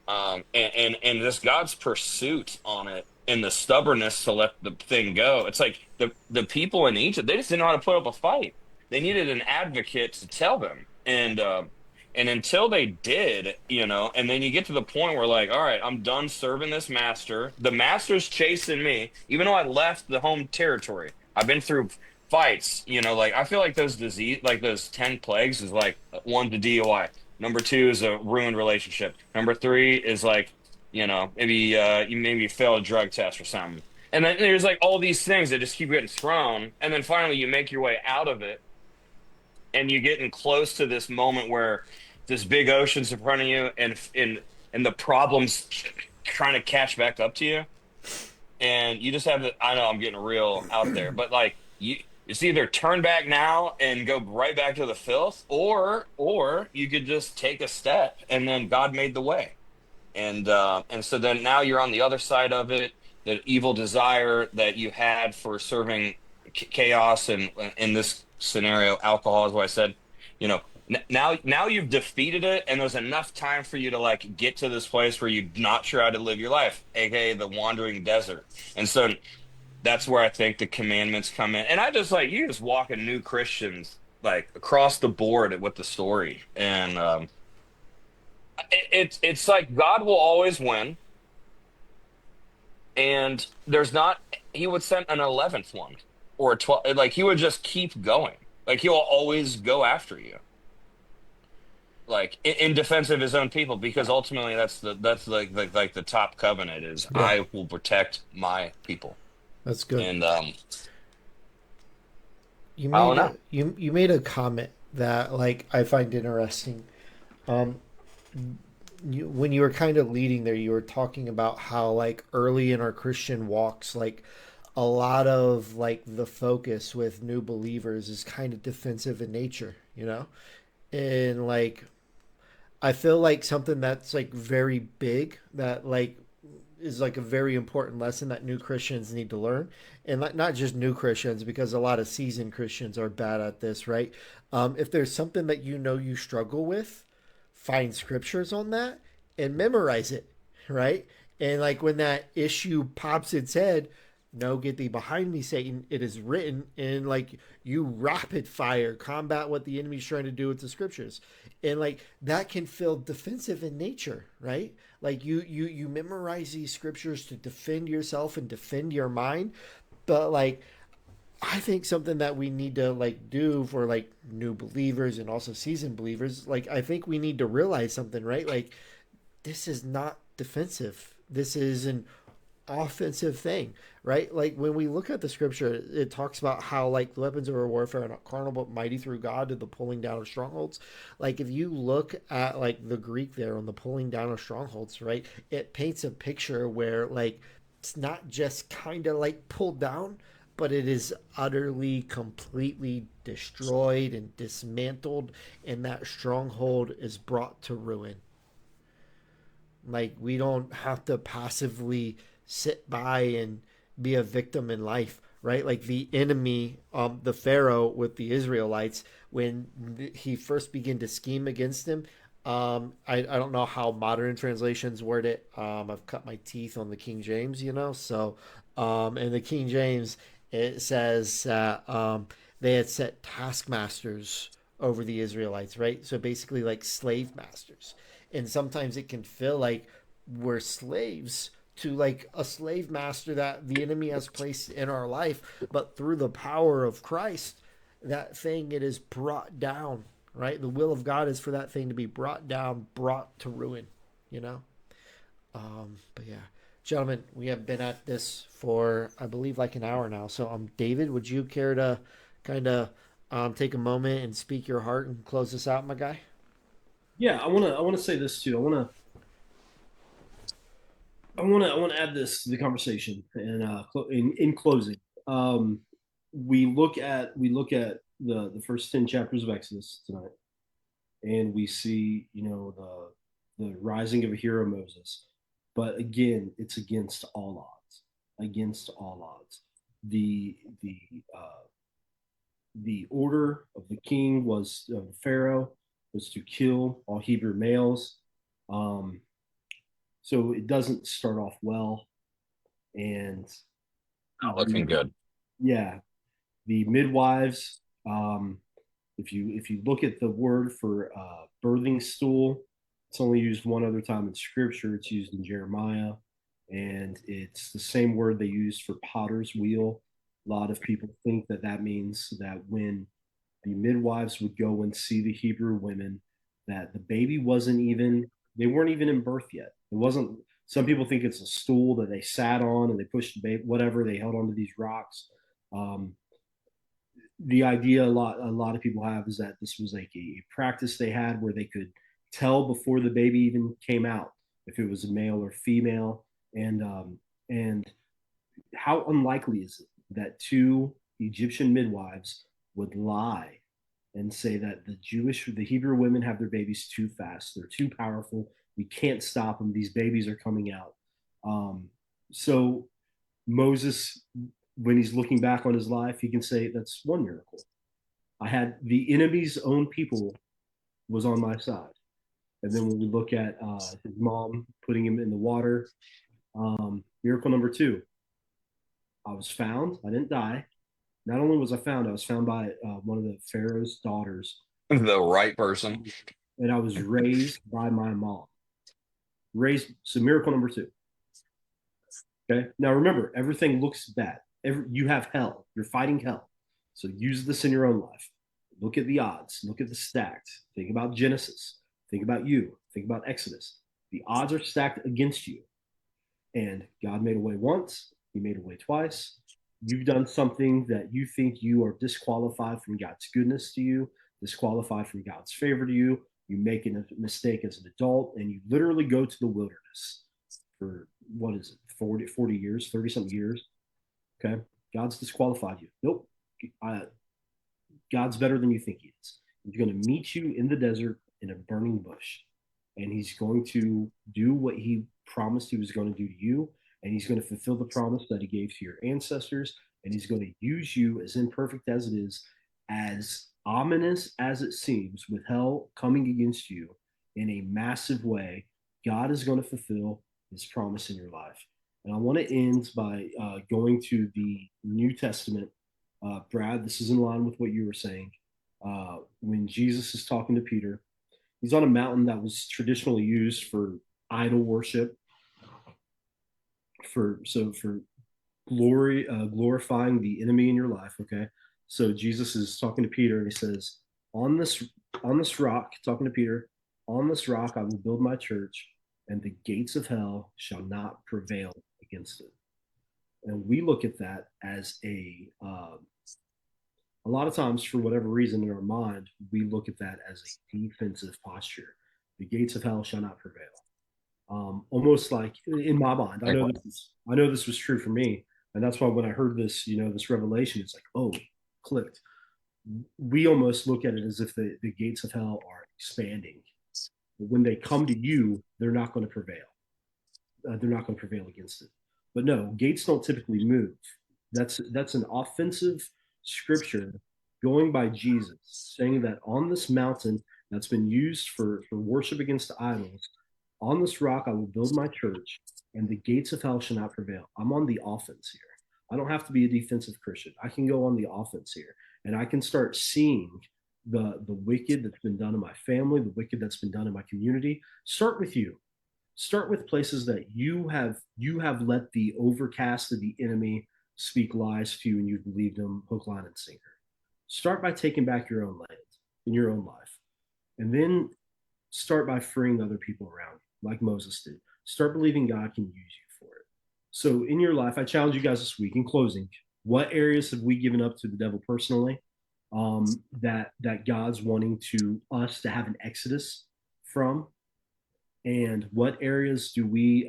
And this God's pursuit on it and the stubbornness to let the thing go. It's like the people in Egypt, they just didn't know how to put up a fight. They needed an advocate to tell them. And until they did, and then you get to the point where like, all right, I'm done serving this master. The master's chasing me, even though I left the home territory. I've been through fights, like I feel like those 10 plagues is like 1, the DUI. Number 2 is a ruined relationship. Number 3 is like, maybe you fail a drug test or something. And then there's like all these things that just keep getting thrown. And then finally you make your way out of it. And you're getting close to this moment where this big ocean's in front of you and the problem's trying to catch back up to you. And you just have I know I'm getting real out there, but like it's either turn back now and go right back to the filth, or you could just take a step and then God made the way. And so then now you're on the other side of it. the evil desire that you had for serving chaos, and in this scenario, alcohol is what I said. You know, now you've defeated it, and there's enough time for you to like get to this place where you're not sure how to live your life, aka the wandering desert. And so that's where I think the commandments come in. And I just like you just walk in new Christians like across the board with the story, and it's like God will always win, and there's not he would send an 11th one or a 12, like he would just keep going, like he'll always go after you, like in defense of his own people, because ultimately that's like the top covenant is Yeah, I will protect my people. that's good. And You I don't made know. you made a comment that like I find interesting. Um, when you were kind of leading there, you were talking about how like early in our Christian walks, like a lot of like the focus with new believers is kind of defensive in nature, you know, and like I feel like something that's like very big that like is like a very important lesson that new Christians need to learn, and not just new Christians because a lot of seasoned Christians are bad at this, right? If there's something that you know you struggle with, find scriptures on that and memorize it, right? And like when that issue pops its head, no, get thee behind me, Satan. It is written, and like you rapid fire combat what the enemy's trying to do with the scriptures, and like that can feel defensive in nature, right? Like you memorize these scriptures to defend yourself and defend your mind, but like I think something that we need to like do for like new believers and also seasoned believers, like I think we need to realize something, right? Like this is not defensive. This is an offensive thing, right? Like when we look at the scripture, it talks about how like the weapons of our warfare are not carnal but mighty through God to the pulling down of strongholds. Like if you look at like the Greek there on the pulling down of strongholds, right? It paints a picture where like it's not just kind of like pulled down, but it is utterly, completely destroyed and dismantled, and that stronghold is brought to ruin. Like we don't have to passively sit by and be a victim in life, right? Like the enemy, the Pharaoh with the Israelites, when he first began to scheme against him. I don't know how modern translations word it. I've cut my teeth on the King James, you know. So, in the King James, it says that they had set taskmasters over the Israelites, right? So basically, like slave masters, and sometimes it can feel like we're slaves to like a slave master that the enemy has placed in our life, but through the power of Christ, that thing it is brought down, right? The will of God is for that thing to be brought down, brought to ruin, you know. But yeah, gentlemen, we have been at this for I believe like an hour now. So David, would you care to kind of take a moment and speak your heart and close this out, my guy? Yeah, I wanna say this too. I wanna add this to the conversation. And in closing, um, we look at the first 10 chapters of Exodus tonight, and we see the rising of a hero Moses. But again, it's against all odds. Against all odds. The the uh, the order of the king was Pharaoh was to kill all Hebrew males. Um, so it doesn't start off well, and Not looking good. yeah, the midwives. If you look at the word for birthing stool, it's only used one other time in Scripture. It's used in Jeremiah, and it's the same word they use for potter's wheel. A lot of people think that that means that when the midwives would go and see the Hebrew women, that the baby wasn't even they weren't even in birth yet. It wasn't. Some people think it's a stool that they sat on and they pushed the baby, whatever they held onto these rocks. Um, the idea a lot of people have is that this was like a practice they had where they could tell before the baby even came out if it was a male or female, and how unlikely is it that two Egyptian midwives would lie and say that the Hebrew women have their babies too fast, they're too powerful, we can't stop them, these babies are coming out. Um, so Moses, when he's looking back on his life, he can say that's one miracle. I had the enemy's own people was on my side. And then when we look at his mom putting him in the water, miracle number two, I was found. I didn't die. Not only was I was found by one of the Pharaoh's daughters, The right person. and I was raised by my mom. Raised, so miracle number two. Okay. Now remember, everything looks bad. You have hell. You're fighting hell. So use this in your own life. Look at the odds. Look at the stacks. Think about Genesis. Think about you. Think about Exodus. The odds are stacked against you. And God made a way once. He made a way twice. You've done something that you think you are disqualified from God's goodness to you, disqualified from God's favor to you. You make a mistake as an adult, and you literally go to the wilderness for what is it, 40 years, 30 something years. Okay. God's disqualified you. Nope. God's better than you think he is. He's going to meet you in the desert in a burning bush, and he's going to do what he promised he was going to do to you, and he's going to fulfill the promise that he gave to your ancestors, and he's going to use you, as imperfect as it is, as ominous as it seems, with hell coming against you in a massive way. God is going to fulfill his promise in your life. And I want to end by going to the New Testament. Brad, this is in line with what you were saying. When Jesus is talking to Peter, he's on a mountain that was traditionally used for idol worship, for glorifying the enemy in your life. Okay, so Jesus is talking to Peter, and he says, "On this rock," talking to Peter, "on this rock I will build my church, and the gates of hell shall not prevail against it." And we look at that as a lot of times, for whatever reason in our mind, we look at that as a defensive posture. The gates of hell shall not prevail. Almost like in my mind, I know this was true for me, and that's why when I heard this, this revelation, it's like, oh, clicked. We almost look at it as if the gates of hell are expanding. But when they come to you, they're not going to prevail. They're not going to prevail against it. But no, gates don't typically move. That's an offensive scripture going by Jesus, saying that on this mountain that's been used for worship against idols, on this rock I will build my church, and the gates of hell shall not prevail. I'm on the offense here. I don't have to be a defensive Christian. I can go on the offense here, and I can start seeing the wicked that's been done in my family, the wicked that's been done in my community. Start with you. Start with places that you have let the overcast of the enemy speak lies to you, and you've believed them hook, line, and sinker. Start by taking back your own land in your own life, and then start by freeing other people around you, like Moses did. Start believing God can use you for it. So in your life, I challenge you guys this week, in closing, what areas have we given up to the devil personally, that God's wanting us to have an exodus from? And what areas do we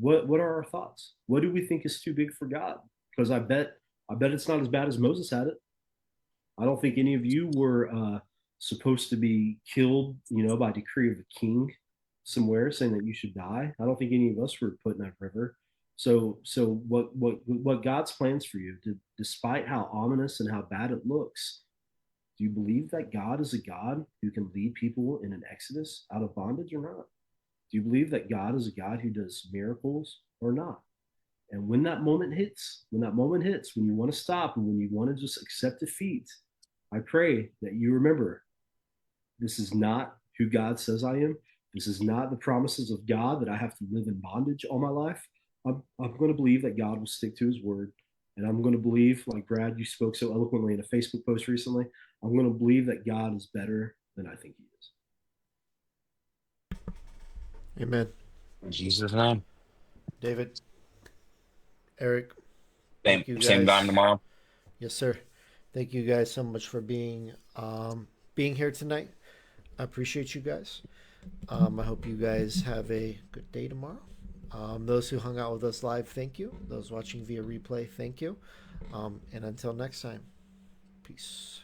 what are our thoughts? What do we think is too big for God? Because I bet it's not as bad as Moses had it. I don't think any of you were supposed to be killed, by decree of the king somewhere, saying that you should die. I don't think any of us were put in that river. So what God's plans for you, despite how ominous and how bad it looks, do you believe that God is a God who can lead people in an exodus out of bondage or not? Do you believe that God is a God who does miracles or not? And when that moment hits, when you want to stop and when you want to just accept defeat, I pray that you remember, this is not who God says I am. This is not the promises of God that I have to live in bondage all my life. I'm going to believe that God will stick to his word. And I'm going to believe, like Brad, you spoke so eloquently in a Facebook post recently, I'm going to believe that God is better than I think he is. Amen. In Jesus' name. David, Eric, Same, thank you guys. same time tomorrow. Yes, sir. Thank you guys so much for being here tonight. I appreciate you guys. I hope you guys have a good day tomorrow. Those who hung out with us live, thank you. Those watching via replay, thank you. And until next time, peace.